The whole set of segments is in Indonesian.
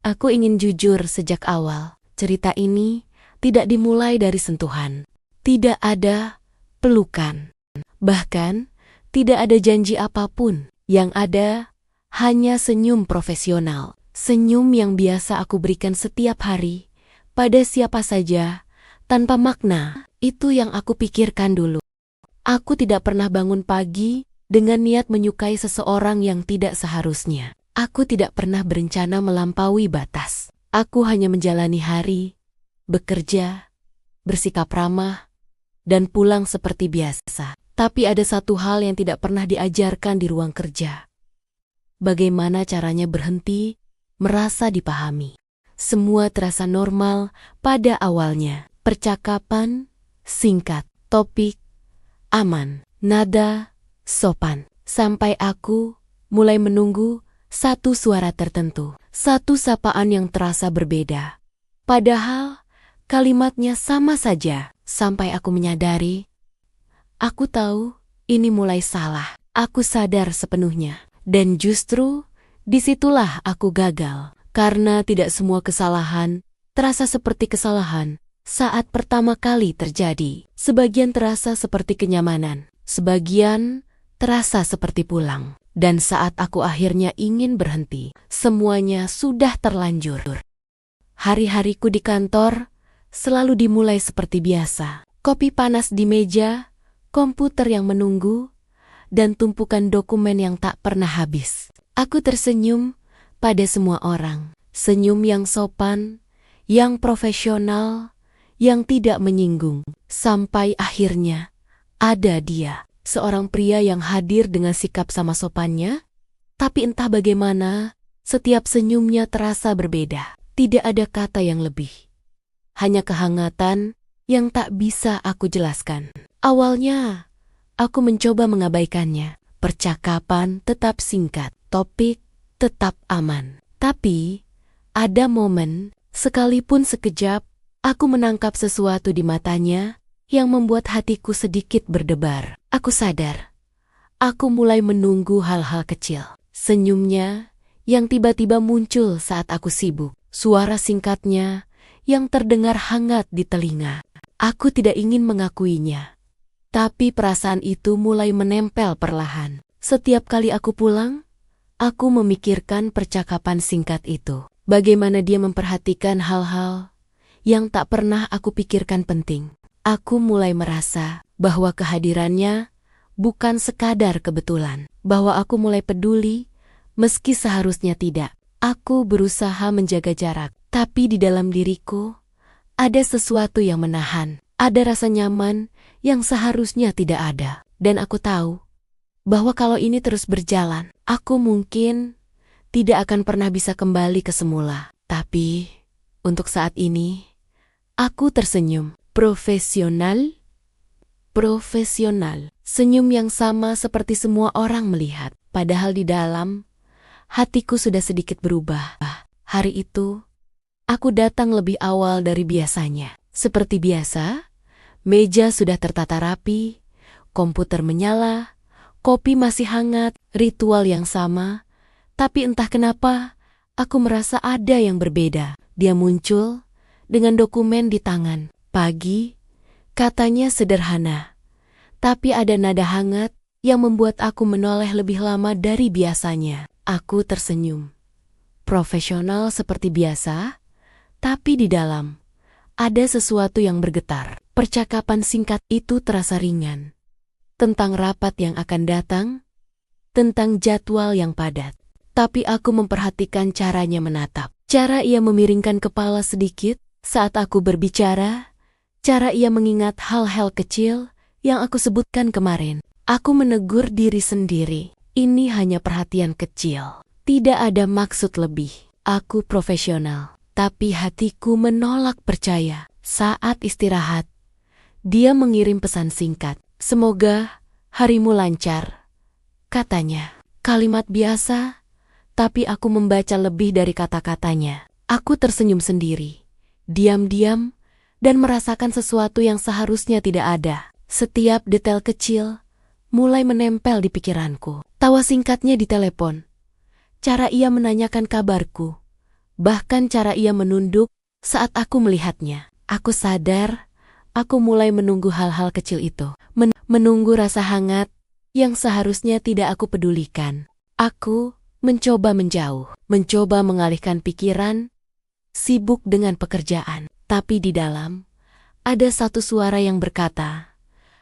Aku ingin jujur sejak awal. Cerita ini tidak dimulai dari sentuhan. Tidak ada pelukan. Bahkan, tidak ada janji apapun. Yang ada hanya senyum profesional. Senyum yang biasa aku berikan setiap hari pada siapa saja tanpa makna. Itu yang aku pikirkan dulu. Aku tidak pernah bangun pagi dengan niat menyukai seseorang yang tidak seharusnya. Aku tidak pernah berencana melampaui batas. Aku hanya menjalani hari, bekerja, bersikap ramah, dan pulang seperti biasa. Tapi ada satu hal yang tidak pernah diajarkan di ruang kerja. Bagaimana caranya berhenti, merasa dipahami. Semua terasa normal pada awalnya. Percakapan, singkat, topik, aman, nada, sopan. Sampai aku mulai menunggu satu suara tertentu, satu sapaan yang terasa berbeda. Padahal kalimatnya sama saja. Sampai aku menyadari, aku tahu ini mulai salah. Aku sadar sepenuhnya. Dan justru disitulah aku gagal. Karena tidak semua kesalahan terasa seperti kesalahan saat pertama kali terjadi. Sebagian terasa seperti kenyamanan. Sebagian terasa seperti pulang. Dan saat aku akhirnya ingin berhenti, semuanya sudah terlanjur. Hari-hariku di kantor selalu dimulai seperti biasa. Kopi panas di meja, komputer yang menunggu, dan tumpukan dokumen yang tak pernah habis. Aku tersenyum pada semua orang. Senyum yang sopan, yang profesional, yang tidak menyinggung. Sampai akhirnya ada dia. Seorang pria yang hadir dengan sikap sama sopannya, tapi entah bagaimana, setiap senyumnya terasa berbeda. Tidak ada kata yang lebih. Hanya kehangatan yang tak bisa aku jelaskan. Awalnya, aku mencoba mengabaikannya. Percakapan tetap singkat, topik tetap aman. Tapi, ada momen, sekalipun sekejap, aku menangkap sesuatu di matanya yang membuat hatiku sedikit berdebar. Aku sadar, aku mulai menunggu hal-hal kecil. Senyumnya yang tiba-tiba muncul saat aku sibuk. Suara singkatnya yang terdengar hangat di telinga. Aku tidak ingin mengakuinya. Tapi perasaan itu mulai menempel perlahan. Setiap kali aku pulang, aku memikirkan percakapan singkat itu. Bagaimana dia memperhatikan hal-hal yang tak pernah aku pikirkan penting. Aku mulai merasa bahwa kehadirannya bukan sekadar kebetulan. Bahwa aku mulai peduli, meski seharusnya tidak. Aku berusaha menjaga jarak. Tapi di dalam diriku, ada sesuatu yang menahan. Ada rasa nyaman yang seharusnya tidak ada. Dan aku tahu bahwa kalau ini terus berjalan, aku mungkin tidak akan pernah bisa kembali ke semula. Tapi, untuk saat ini, aku tersenyum. Profesional. Senyum yang sama seperti semua orang melihat. Padahal di dalam, hatiku sudah sedikit berubah. Hari itu, aku datang lebih awal dari biasanya. Seperti biasa, meja sudah tertata rapi, komputer menyala, kopi masih hangat, ritual yang sama. Tapi entah kenapa, aku merasa ada yang berbeda. Dia muncul dengan dokumen di tangan. Pagi, katanya sederhana. Tapi ada nada hangat yang membuat aku menoleh lebih lama dari biasanya. Aku tersenyum. Profesional seperti biasa, tapi di dalam ada sesuatu yang bergetar. Percakapan singkat itu terasa ringan. Tentang rapat yang akan datang, tentang jadwal yang padat. Tapi aku memperhatikan caranya menatap. Cara ia memiringkan kepala sedikit saat aku berbicara. Cara ia mengingat hal-hal kecil yang aku sebutkan kemarin. Aku menegur diri sendiri. Ini hanya perhatian kecil. Tidak ada maksud lebih. Aku profesional. Tapi hatiku menolak percaya. Saat istirahat, dia mengirim pesan singkat. Semoga harimu lancar. Katanya. Kalimat biasa, tapi aku membaca lebih dari kata-katanya. Aku tersenyum sendiri. Diam-diam, dan merasakan sesuatu yang seharusnya tidak ada. Setiap detail kecil mulai menempel di pikiranku. Tawa singkatnya di telepon. Cara ia menanyakan kabarku. bahkan cara ia menunduk saat aku melihatnya. Aku sadar, aku mulai menunggu hal-hal kecil itu. Menunggu rasa hangat yang seharusnya tidak aku pedulikan. Aku mencoba menjauh, mencoba mengalihkan pikiran, sibuk dengan pekerjaan. Tapi di dalam, ada satu suara yang berkata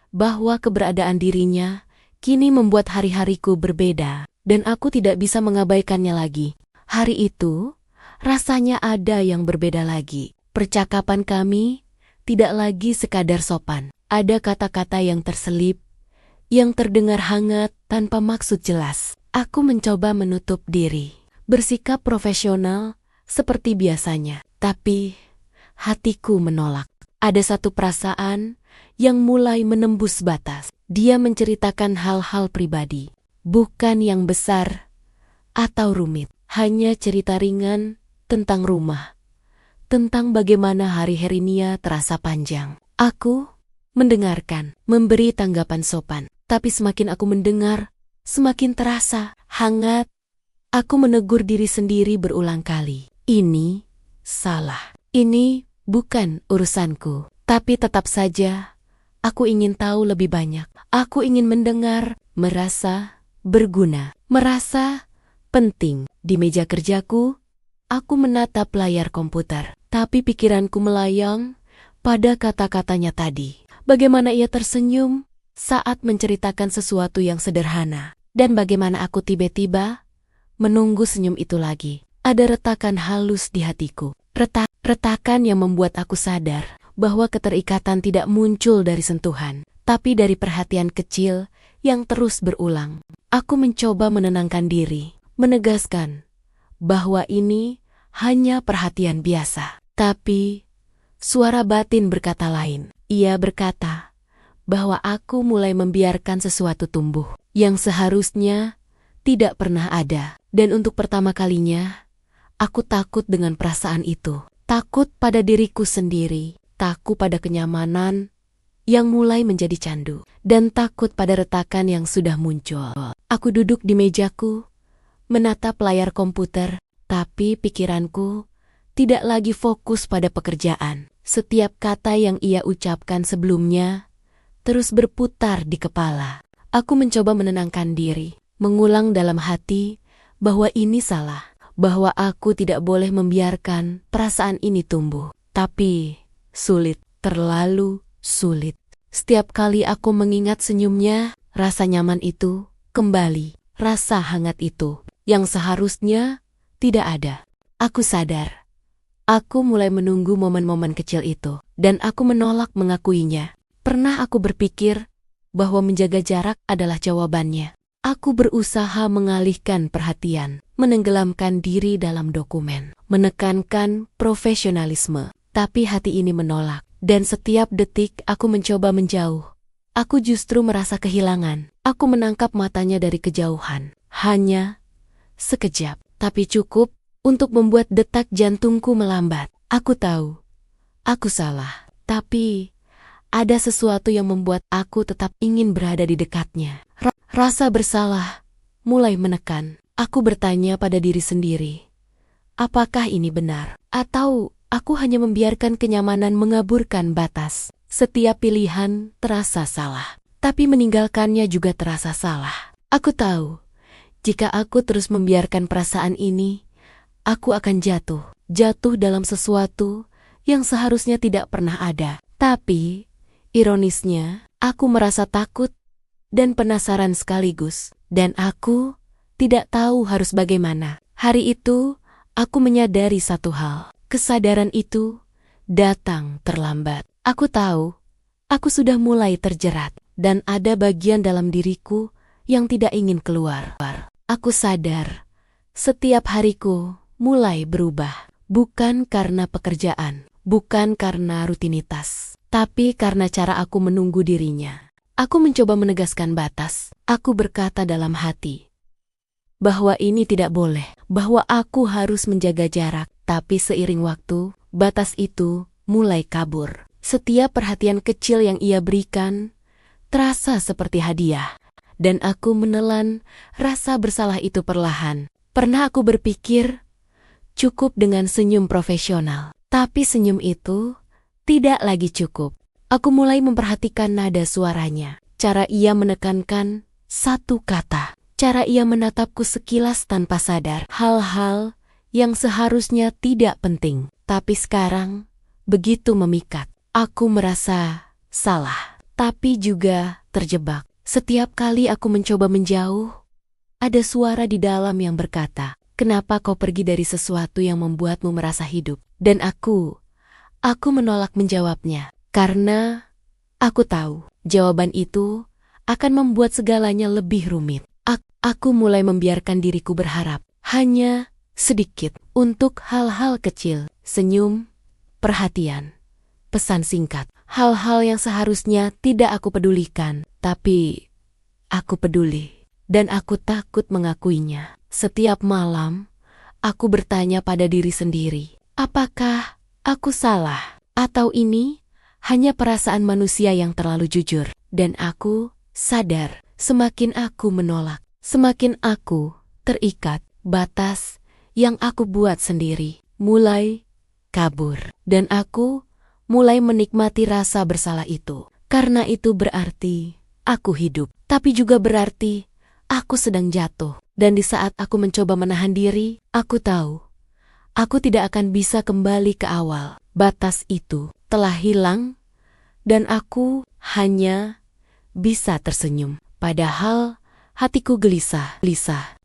bahwa keberadaan dirinya kini membuat hari-hariku berbeda, dan aku tidak bisa mengabaikannya lagi. Hari itu, rasanya ada yang berbeda lagi. Percakapan kami tidak lagi sekadar sopan. Ada kata-kata yang terselip, yang terdengar hangat tanpa maksud jelas. Aku mencoba menutup diri, bersikap profesional seperti biasanya. Tapi hatiku menolak. Ada satu perasaan yang mulai menembus batas. Dia menceritakan hal-hal pribadi, bukan yang besar atau rumit. Hanya cerita ringan tentang rumah, tentang bagaimana hari-harinya terasa panjang. Aku mendengarkan, memberi tanggapan sopan. Tapi semakin aku mendengar, semakin terasa hangat. Aku menegur diri sendiri berulang kali. Ini salah. Ini bukan urusanku. Tapi tetap saja, aku ingin tahu lebih banyak. Aku ingin mendengar, merasa berguna, merasa penting. Di meja kerjaku, aku menatap layar komputer. Tapi pikiranku melayang pada kata-katanya tadi. Bagaimana ia tersenyum saat menceritakan sesuatu yang sederhana. Dan bagaimana aku tiba-tiba menunggu senyum itu lagi. Ada retakan halus di hatiku. Retakan yang membuat aku sadar bahwa keterikatan tidak muncul dari sentuhan, tapi dari perhatian kecil yang terus berulang. Aku mencoba menenangkan diri, menegaskan bahwa ini hanya perhatian biasa. Tapi suara batin berkata lain. Ia berkata bahwa aku mulai membiarkan sesuatu tumbuh yang seharusnya tidak pernah ada. Dan untuk pertama kalinya, aku takut dengan perasaan itu. Takut pada diriku sendiri, takut pada kenyamanan yang mulai menjadi candu, dan takut pada retakan yang sudah muncul. Aku duduk di mejaku, menatap layar komputer, tapi pikiranku tidak lagi fokus pada pekerjaan. Setiap kata yang ia ucapkan sebelumnya terus berputar di kepala. Aku mencoba menenangkan diri, mengulang dalam hati bahwa ini salah, bahwa aku tidak boleh membiarkan perasaan ini tumbuh. Tapi sulit, terlalu sulit. Setiap kali aku mengingat senyumnya, rasa nyaman itu kembali, rasa hangat itu yang seharusnya tidak ada. Aku sadar, aku mulai menunggu momen-momen kecil itu, dan aku menolak mengakuinya. Pernah aku berpikir bahwa menjaga jarak adalah jawabannya. Aku berusaha mengalihkan perhatian, menenggelamkan diri dalam dokumen, menekankan profesionalisme. Tapi hati ini menolak, dan setiap detik aku mencoba menjauh. Aku justru merasa kehilangan. Aku menangkap matanya dari kejauhan. Hanya sekejap, tapi cukup untuk membuat detak jantungku melambat. Aku tahu, aku salah. Tapi ada sesuatu yang membuat aku tetap ingin berada di dekatnya. Rasa bersalah mulai menekan. Aku bertanya pada diri sendiri, apakah ini benar? Atau aku hanya membiarkan kenyamanan mengaburkan batas? Setiap pilihan terasa salah, tapi meninggalkannya juga terasa salah. Aku tahu, jika aku terus membiarkan perasaan ini, aku akan jatuh dalam sesuatu yang seharusnya tidak pernah ada. Tapi, ironisnya, aku merasa takut dan penasaran sekaligus, dan aku tidak tahu harus bagaimana. Hari itu, aku menyadari satu hal. Kesadaran itu datang terlambat. Aku tahu, aku sudah mulai terjerat, dan ada bagian dalam diriku yang tidak ingin keluar. Aku sadar, setiap hariku mulai berubah. Bukan karena pekerjaan, bukan karena rutinitas, tapi karena cara aku menunggu dirinya. Aku mencoba menegaskan batas. Aku berkata dalam hati bahwa ini tidak boleh, bahwa aku harus menjaga jarak. Tapi seiring waktu, batas itu mulai kabur. Setiap perhatian kecil yang ia berikan terasa seperti hadiah, dan aku menelan rasa bersalah itu perlahan. Pernah aku berpikir, cukup dengan senyum profesional. Tapi senyum itu tidak lagi cukup. Aku mulai memperhatikan nada suaranya, cara ia menekankan satu kata, cara ia menatapku sekilas tanpa sadar. Hal-hal yang seharusnya tidak penting, tapi sekarang begitu memikat. Aku merasa salah, tapi juga terjebak. Setiap kali aku mencoba menjauh, ada suara di dalam yang berkata, "Kenapa kau pergi dari sesuatu yang membuatmu merasa hidup?" Dan aku menolak menjawabnya, karena aku tahu jawaban itu akan membuat segalanya lebih rumit. Aku mulai membiarkan diriku berharap, hanya sedikit, untuk hal-hal kecil, senyum, perhatian, pesan singkat, hal-hal yang seharusnya tidak aku pedulikan, tapi aku peduli, dan aku takut mengakuinya. Setiap malam, aku bertanya pada diri sendiri, apakah aku salah? Atau ini hanya perasaan manusia yang terlalu jujur? Dan aku sadar, semakin aku menolak, semakin aku terikat. Batas yang aku buat sendiri mulai kabur, dan aku mulai menikmati rasa bersalah itu. Karena itu berarti aku hidup, tapi juga berarti aku sedang jatuh. Dan di saat aku mencoba menahan diri, aku tahu aku tidak akan bisa kembali ke awal. Batas itu telah hilang, dan aku hanya bisa tersenyum. Padahal hatiku gelisah.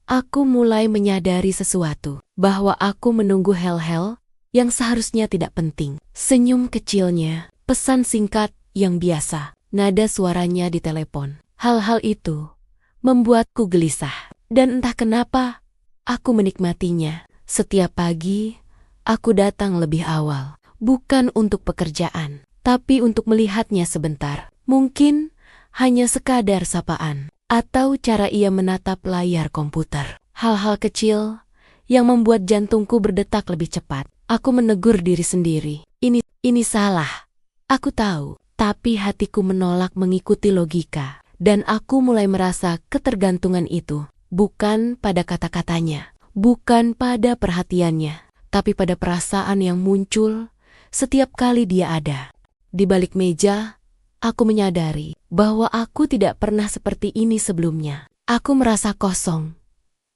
Aku mulai menyadari sesuatu, bahwa aku menunggu hal-hal yang seharusnya tidak penting. Senyum kecilnya, pesan singkat yang biasa, nada suaranya di telepon. Hal-hal itu membuatku gelisah, dan entah kenapa aku menikmatinya. Setiap pagi, aku datang lebih awal, bukan untuk pekerjaan, tapi untuk melihatnya sebentar. Mungkin hanya sekadar sapaan, atau cara ia menatap layar komputer. Hal-hal kecil yang membuat jantungku berdetak lebih cepat. Aku menegur diri sendiri. Ini salah. Aku tahu, tapi hatiku menolak mengikuti logika. Dan aku mulai merasa ketergantungan itu, bukan pada kata-katanya, bukan pada perhatiannya, tapi pada perasaan yang muncul setiap kali dia ada. Di balik meja, aku menyadari bahwa aku tidak pernah seperti ini sebelumnya. Aku merasa kosong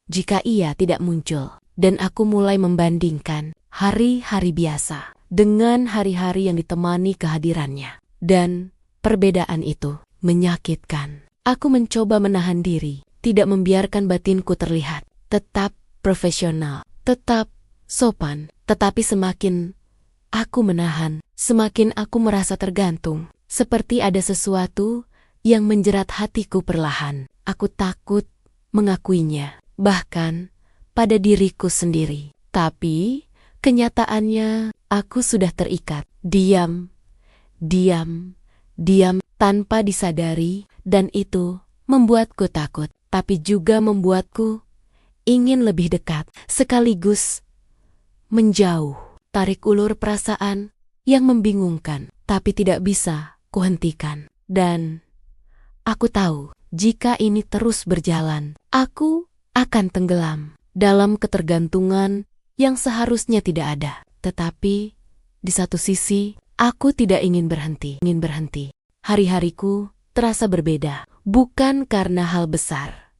jika ia tidak muncul, dan aku mulai membandingkan hari-hari biasa dengan hari-hari yang ditemani kehadirannya. Dan perbedaan itu menyakitkan. Aku mencoba menahan diri, tidak membiarkan batinku terlihat, tetap profesional, tetap sopan, tetapi semakin aku menahan, semakin aku merasa tergantung. Seperti ada sesuatu yang menjerat hatiku perlahan. Aku takut mengakuinya, bahkan pada diriku sendiri. Tapi kenyataannya aku sudah terikat. Diam tanpa disadari, dan itu membuatku takut, tapi juga membuatku ingin lebih dekat, sekaligus menjauh. Tarik ulur perasaan yang membingungkan, tapi tidak bisa kuhentikan. Dan aku tahu, jika ini terus berjalan, aku akan tenggelam dalam ketergantungan yang seharusnya tidak ada. Tetapi di satu sisi, aku tidak ingin berhenti. Hari-hariku terasa berbeda, bukan karena hal besar,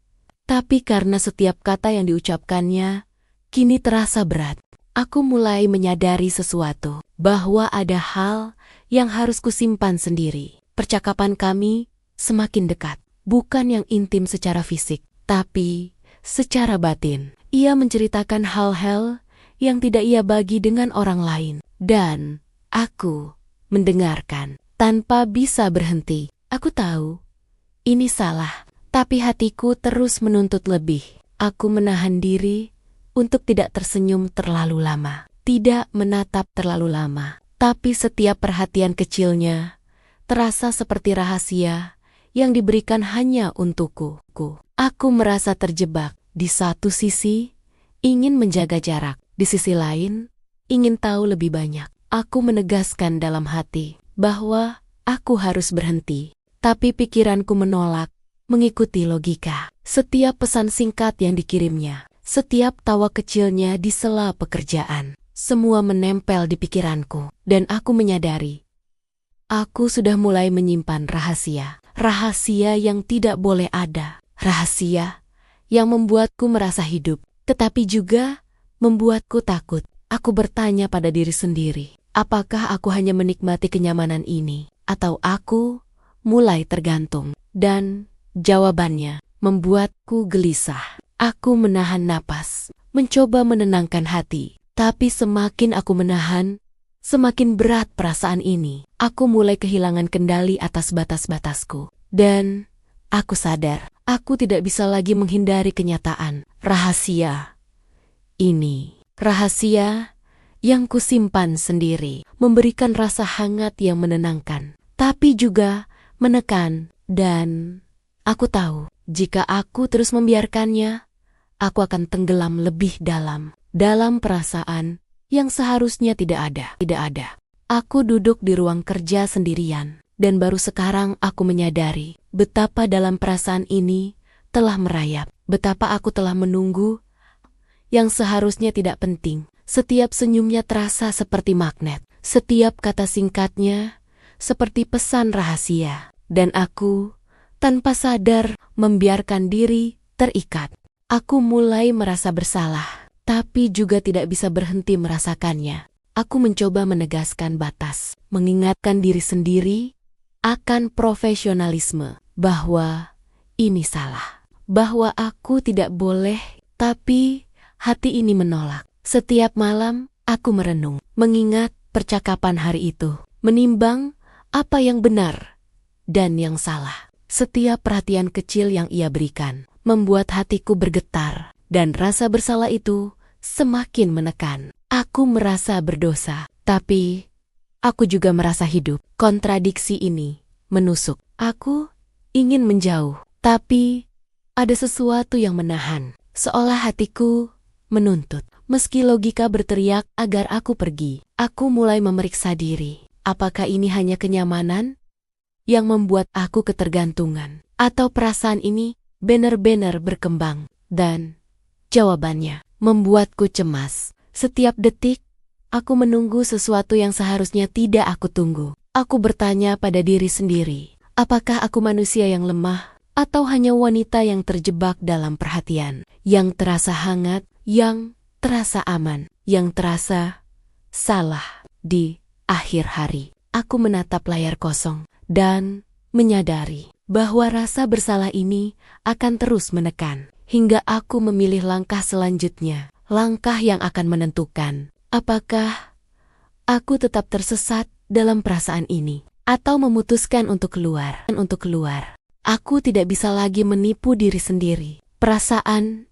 tapi karena setiap kata yang diucapkannya kini terasa berat. Aku mulai menyadari sesuatu, bahwa ada hal yang harus kusimpan sendiri. Percakapan kami semakin dekat, bukan yang intim secara fisik, tapi secara batin. Ia menceritakan hal-hal yang tidak ia bagi dengan orang lain, dan aku mendengarkan tanpa bisa berhenti. Aku tahu ini salah, tapi hatiku terus menuntut lebih. Aku menahan diri untuk tidak tersenyum terlalu lama, tidak menatap terlalu lama, tapi setiap perhatian kecilnya terasa seperti rahasia yang diberikan hanya untukku. Aku merasa terjebak. Di satu sisi, ingin menjaga jarak. Di sisi lain, ingin tahu lebih banyak. Aku menegaskan dalam hati bahwa aku harus berhenti. Tapi pikiranku menolak mengikuti logika. Setiap pesan singkat yang dikirimnya, setiap tawa kecilnya di sela pekerjaan. Semua menempel di pikiranku, dan aku menyadari aku sudah mulai menyimpan rahasia. Rahasia yang tidak boleh ada. Rahasia yang membuatku merasa hidup, tetapi juga membuatku takut. Aku bertanya pada diri sendiri, apakah aku hanya menikmati kenyamanan ini, atau aku mulai tergantung? Dan jawabannya membuatku gelisah. Aku menahan napas, mencoba menenangkan hati. Tapi semakin aku menahan, semakin berat perasaan ini. Aku mulai kehilangan kendali atas batas-batasku. Dan aku sadar, aku tidak bisa lagi menghindari kenyataan. Rahasia ini, rahasia yang kusimpan sendiri, memberikan rasa hangat yang menenangkan, tapi juga menekan. Dan aku tahu, jika aku terus membiarkannya, aku akan tenggelam lebih dalam perasaan yang seharusnya tidak ada. Aku duduk di ruang kerja sendirian, dan baru sekarang aku menyadari betapa dalam perasaan ini telah merayap, betapa aku telah menunggu yang seharusnya tidak penting. Setiap senyumnya terasa seperti magnet, setiap kata singkatnya seperti pesan rahasia, dan aku tanpa sadar membiarkan diri terikat. Aku mulai merasa bersalah, tapi juga tidak bisa berhenti merasakannya. Aku mencoba menegaskan batas, mengingatkan diri sendiri akan profesionalisme, bahwa ini salah, bahwa aku tidak boleh, tapi hati ini menolak. Setiap malam, aku merenung, mengingat percakapan hari itu, menimbang apa yang benar dan yang salah. Setiap perhatian kecil yang ia berikan membuat hatiku bergetar, dan rasa bersalah itu semakin menekan. Aku merasa berdosa, tapi aku juga merasa hidup. Kontradiksi ini menusuk. Aku ingin menjauh, tapi ada sesuatu yang menahan, seolah hatiku menuntut. Meski logika berteriak agar aku pergi, aku mulai memeriksa diri. Apakah ini hanya kenyamanan yang membuat aku ketergantungan, atau perasaan ini benar-benar berkembang? Dan jawabannya membuatku cemas. Setiap detik, aku menunggu sesuatu yang seharusnya tidak aku tunggu. Aku bertanya pada diri sendiri, apakah aku manusia yang lemah, atau hanya wanita yang terjebak dalam perhatian, yang terasa hangat, yang terasa aman, yang terasa salah. Di akhir hari, aku menatap layar kosong dan menyadari bahwa rasa bersalah ini akan terus menekan, hingga aku memilih langkah selanjutnya, langkah yang akan menentukan apakah aku tetap tersesat dalam perasaan ini, atau memutuskan untuk keluar. Aku tidak bisa lagi menipu diri sendiri. Perasaan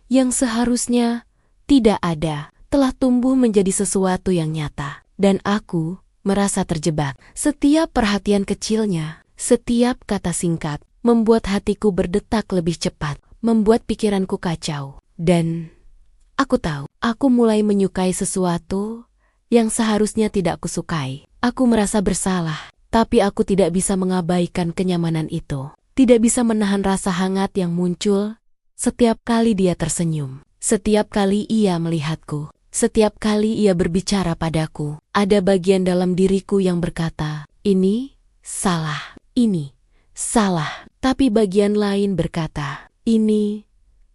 yang seharusnya tidak ada telah tumbuh menjadi sesuatu yang nyata, dan aku merasa terjebak. Setiap perhatian kecilnya, setiap kata singkat, membuat hatiku berdetak lebih cepat, membuat pikiranku kacau. Dan aku tahu, aku mulai menyukai sesuatu yang seharusnya tidak kusukai. Aku merasa bersalah, tapi aku tidak bisa mengabaikan kenyamanan itu. Tidak bisa menahan rasa hangat yang muncul setiap kali dia tersenyum. Setiap kali ia melihatku, setiap kali ia berbicara padaku, ada bagian dalam diriku yang berkata, ini salah, ini salah. Tapi bagian lain berkata, ini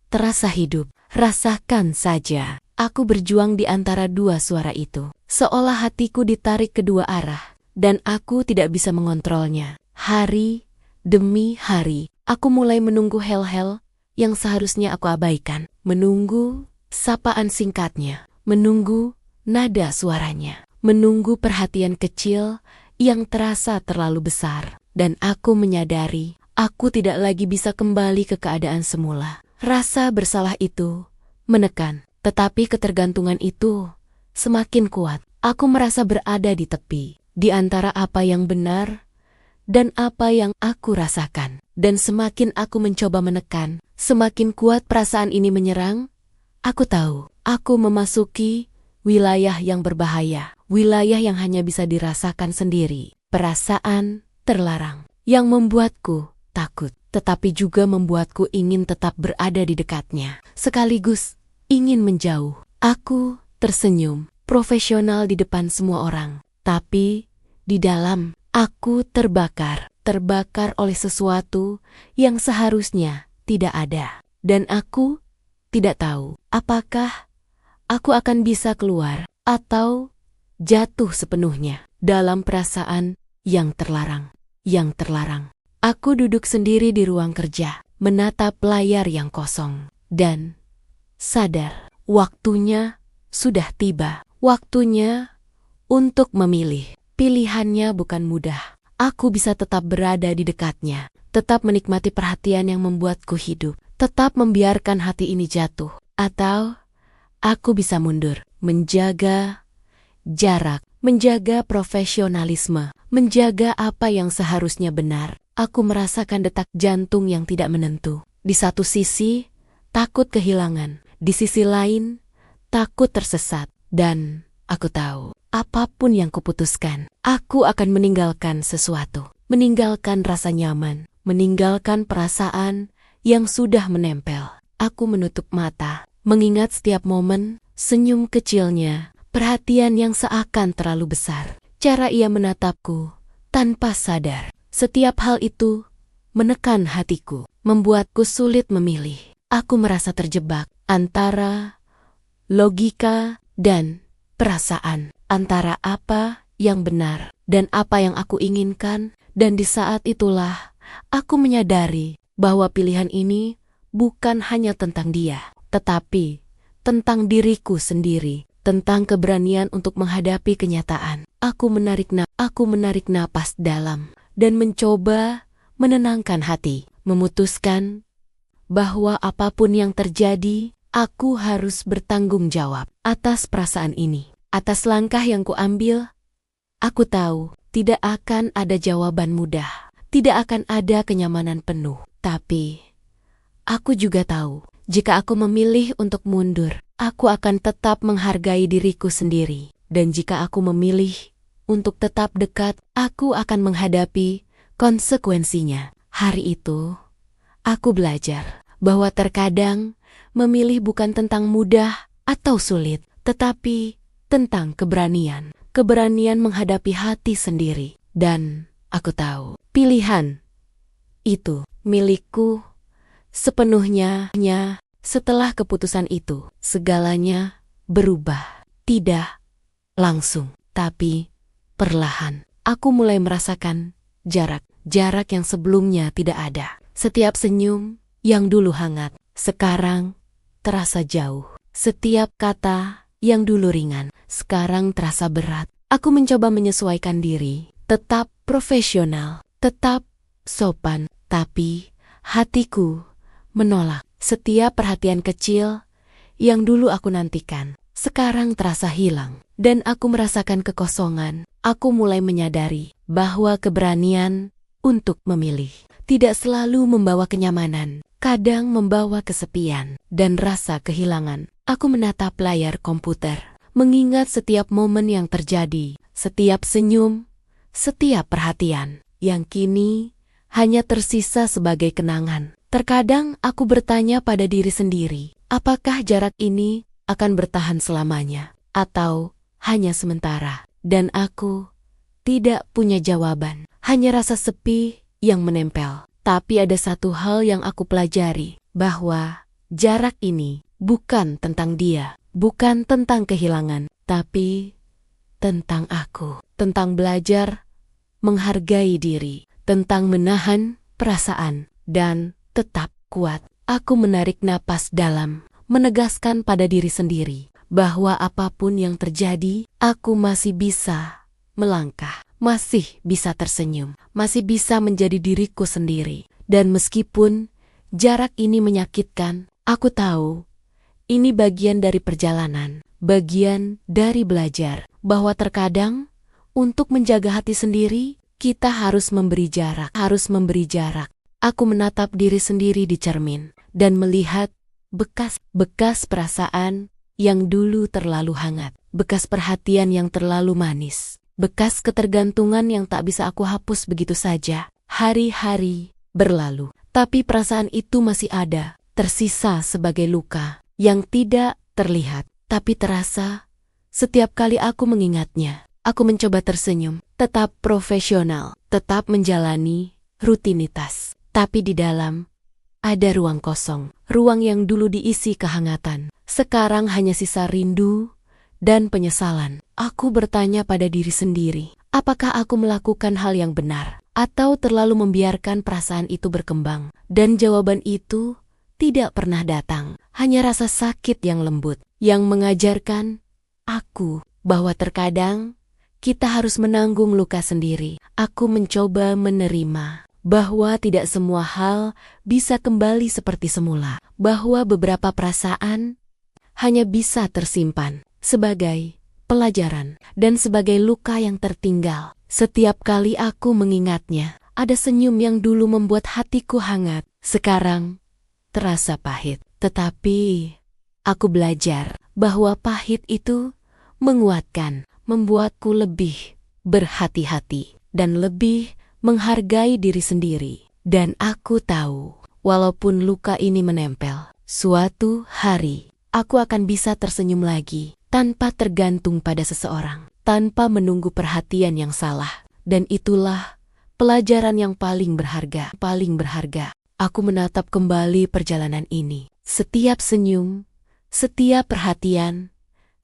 terasa hidup, rasakan saja. Aku berjuang di antara dua suara itu, seolah hatiku ditarik kedua arah, dan aku tidak bisa mengontrolnya. Hari demi hari, aku mulai menunggu hal-hal yang seharusnya aku abaikan. Menunggu sapaan singkatnya, menunggu nada suaranya, menunggu perhatian kecil yang terasa terlalu besar. Dan aku menyadari, aku tidak lagi bisa kembali ke keadaan semula. Rasa bersalah itu menekan, tetapi ketergantungan itu semakin kuat. Aku merasa berada di tepi, di antara apa yang benar dan apa yang aku rasakan. Dan semakin aku mencoba menekan, semakin kuat perasaan ini menyerang. Aku tahu, aku memasuki wilayah yang berbahaya, wilayah yang hanya bisa dirasakan sendiri. Perasaan terlarang yang membuatku takut, tetapi juga membuatku ingin tetap berada di dekatnya. Sekaligus, ingin menjauh. Aku tersenyum, profesional di depan semua orang. Tapi di dalam, aku terbakar. Terbakar oleh sesuatu yang seharusnya tidak ada. Dan aku tidak tahu apakah aku akan bisa keluar atau jatuh sepenuhnya dalam perasaan yang terlarang. Yang terlarang. Aku duduk sendiri di ruang kerja, menatap layar yang kosong, dan sadar waktunya sudah tiba. Waktunya untuk memilih. Pilihannya bukan mudah. Aku bisa tetap berada di dekatnya, tetap menikmati perhatian yang membuatku hidup, tetap membiarkan hati ini jatuh, atau aku bisa mundur, menjaga jarak, menjaga profesionalisme, menjaga apa yang seharusnya benar. Aku merasakan detak jantung yang tidak menentu. Di satu sisi, takut kehilangan. Di sisi lain, takut tersesat. Dan aku tahu, apapun yang kuputuskan, aku akan meninggalkan sesuatu. Meninggalkan rasa nyaman, meninggalkan perasaan yang sudah menempel. Aku menutup mata, mengingat setiap momen, senyum kecilnya, perhatian yang seakan terlalu besar. Cara ia menatapku tanpa sadar. Setiap hal itu menekan hatiku, membuatku sulit memilih. Aku merasa terjebak antara logika dan perasaan, antara apa yang benar dan apa yang aku inginkan. Dan di saat itulah aku menyadari bahwa pilihan ini bukan hanya tentang dia, tetapi tentang diriku sendiri, tentang keberanian untuk menghadapi kenyataan. Aku menarik napas dalam dan mencoba menenangkan hati, memutuskan bahwa apapun yang terjadi, aku harus bertanggung jawab atas perasaan ini, atas langkah yang kuambil. Aku tahu tidak akan ada jawaban mudah, tidak akan ada kenyamanan penuh, tapi aku juga tahu jika aku memilih untuk mundur, aku akan tetap menghargai diriku sendiri. Dan jika aku memilih untuk tetap dekat, aku akan menghadapi konsekuensinya. Hari itu, aku belajar bahwa terkadang memilih bukan tentang mudah atau sulit, tetapi tentang keberanian. Keberanian menghadapi hati sendiri. Dan aku tahu, pilihan itu milikku sepenuhnya. Setelah keputusan itu, segalanya berubah. Tidak langsung, tapi perlahan. Aku mulai merasakan jarak yang sebelumnya tidak ada. Setiap senyum yang dulu hangat, sekarang terasa jauh. Setiap kata yang dulu ringan, sekarang terasa berat. Aku mencoba menyesuaikan diri, tetap profesional, tetap sopan, tapi hatiku menolak. Setiap perhatian kecil yang dulu aku nantikan, sekarang terasa hilang. Dan aku merasakan kekosongan. Aku mulai menyadari bahwa keberanian untuk memilih tidak selalu membawa kenyamanan, kadang membawa kesepian dan rasa kehilangan. Aku menatap layar komputer, mengingat setiap momen yang terjadi, setiap senyum, setiap perhatian, yang kini hanya tersisa sebagai kenangan. Terkadang aku bertanya pada diri sendiri, apakah jarak ini akan bertahan selamanya, atau hanya sementara? Dan aku tidak punya jawaban, hanya rasa sepi yang menempel. Tapi ada satu hal yang aku pelajari, bahwa jarak ini bukan tentang dia, bukan tentang kehilangan, tapi tentang aku, tentang belajar menghargai diri, tentang menahan perasaan, dan tetap kuat. Aku menarik napas dalam, menegaskan pada diri sendiri bahwa apapun yang terjadi, aku masih bisa melangkah, masih bisa tersenyum, masih bisa menjadi diriku sendiri. Dan meskipun jarak ini menyakitkan, aku tahu ini bagian dari perjalanan, bagian dari belajar, bahwa terkadang untuk menjaga hati sendiri, kita harus memberi jarak, Aku menatap diri sendiri di cermin dan melihat bekas perasaan yang dulu terlalu hangat, bekas perhatian yang terlalu manis, bekas ketergantungan yang tak bisa aku hapus begitu saja. Hari-hari berlalu, tapi perasaan itu masih ada, tersisa sebagai luka, yang tidak terlihat, tapi terasa. Setiap kali aku mengingatnya, aku mencoba tersenyum, tetap profesional, tetap menjalani rutinitas. Tapi di dalam, ada ruang kosong, ruang yang dulu diisi kehangatan. Sekarang hanya sisa rindu dan penyesalan. Aku bertanya pada diri sendiri, apakah aku melakukan hal yang benar? Atau terlalu membiarkan perasaan itu berkembang? Dan jawaban itu tidak pernah datang. Hanya rasa sakit yang lembut, yang mengajarkan aku bahwa terkadang kita harus menanggung luka sendiri. Aku mencoba menerima bahwa tidak semua hal bisa kembali seperti semula. Bahwa beberapa perasaan hanya bisa tersimpan sebagai pelajaran dan sebagai luka yang tertinggal. Setiap kali aku mengingatnya, ada senyum yang dulu membuat hatiku hangat. Sekarang terasa pahit. Tetapi aku belajar bahwa pahit itu menguatkan, membuatku lebih berhati-hati dan lebih menghargai diri sendiri. Dan aku tahu, walaupun luka ini menempel, suatu hari aku akan bisa tersenyum lagi tanpa tergantung pada seseorang, tanpa menunggu perhatian yang salah. Dan itulah pelajaran yang paling berharga. Aku menatap kembali perjalanan ini. Setiap senyum, setiap perhatian,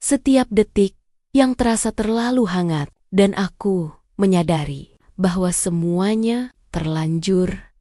setiap detik yang terasa terlalu hangat. Dan aku menyadari bahwa semuanya terlanjur.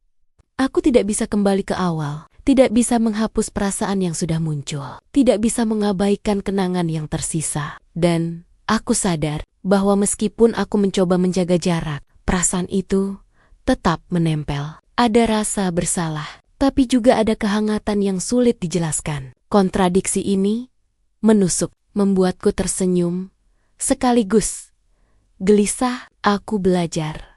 Aku tidak bisa kembali ke awal, tidak bisa menghapus perasaan yang sudah muncul, tidak bisa mengabaikan kenangan yang tersisa. Dan aku sadar bahwa meskipun aku mencoba menjaga jarak, perasaan itu tetap menempel. Ada rasa bersalah, tapi juga ada kehangatan yang sulit dijelaskan. Kontradiksi ini menusuk, membuatku tersenyum, sekaligus gelisah. Aku belajar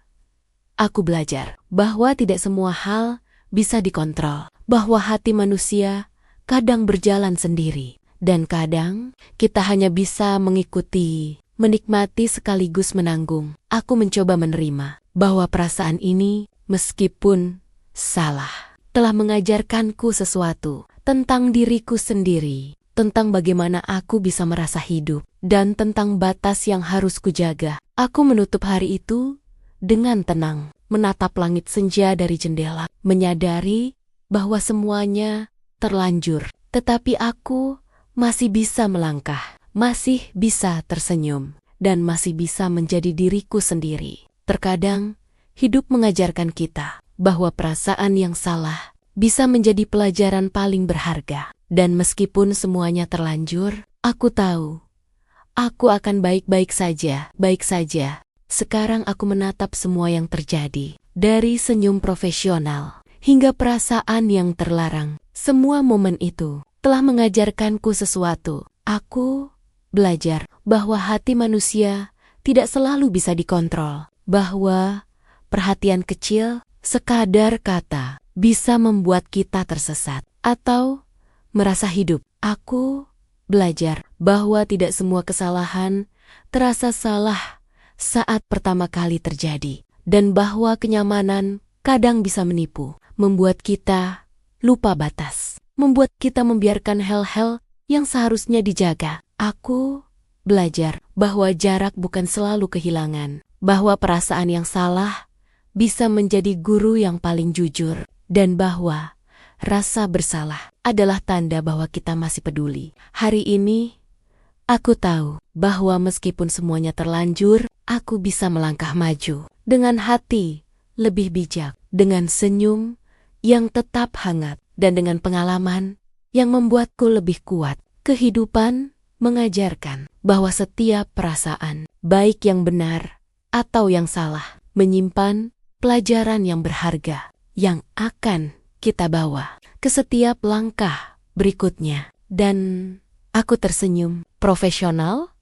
bahwa tidak semua hal bisa dikontrol, bahwa hati manusia kadang berjalan sendiri, dan kadang kita hanya bisa mengikuti, menikmati sekaligus menanggung. Aku mencoba menerima bahwa perasaan ini, meskipun salah, telah mengajarkanku sesuatu tentang diriku sendiri, tentang bagaimana aku bisa merasa hidup, dan tentang batas yang harus kujaga. Aku menutup hari itu dengan tenang, menatap langit senja dari jendela, menyadari bahwa semuanya terlanjur. Tetapi aku masih bisa melangkah, masih bisa tersenyum, dan masih bisa menjadi diriku sendiri. Terkadang, hidup mengajarkan kita bahwa perasaan yang salah bisa menjadi pelajaran paling berharga. Dan meskipun semuanya terlanjur, aku tahu aku akan baik-baik saja. Sekarang aku menatap semua yang terjadi, dari senyum profesional hingga perasaan yang terlarang. Semua momen itu telah mengajarkanku sesuatu. Aku belajar bahwa hati manusia tidak selalu bisa dikontrol, bahwa perhatian kecil, sekadar kata, bisa membuat kita tersesat atau merasa hidup. Aku belajar bahwa tidak semua kesalahan terasa salah saat pertama kali terjadi, dan bahwa kenyamanan kadang bisa menipu, membuat kita lupa batas, membuat kita membiarkan hal-hal yang seharusnya dijaga. Aku belajar bahwa jarak bukan selalu kehilangan, bahwa perasaan yang salah bisa menjadi guru yang paling jujur, dan bahwa rasa bersalah adalah tanda bahwa kita masih peduli. Hari ini, aku tahu bahwa meskipun semuanya terlanjur, aku bisa melangkah maju dengan hati lebih bijak, dengan senyum yang tetap hangat, dan dengan pengalaman yang membuatku lebih kuat. Kehidupan mengajarkan bahwa setiap perasaan, baik yang benar atau yang salah, menyimpan pelajaran yang berharga yang akan kita bawa ke setiap langkah berikutnya. Dan aku tersenyum, profesional,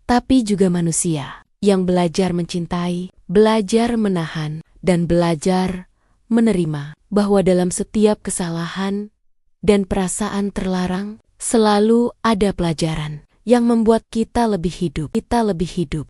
tapi juga manusia yang belajar mencintai, belajar menahan, dan belajar menerima bahwa dalam setiap kesalahan dan perasaan terlarang selalu ada pelajaran yang membuat kita lebih hidup.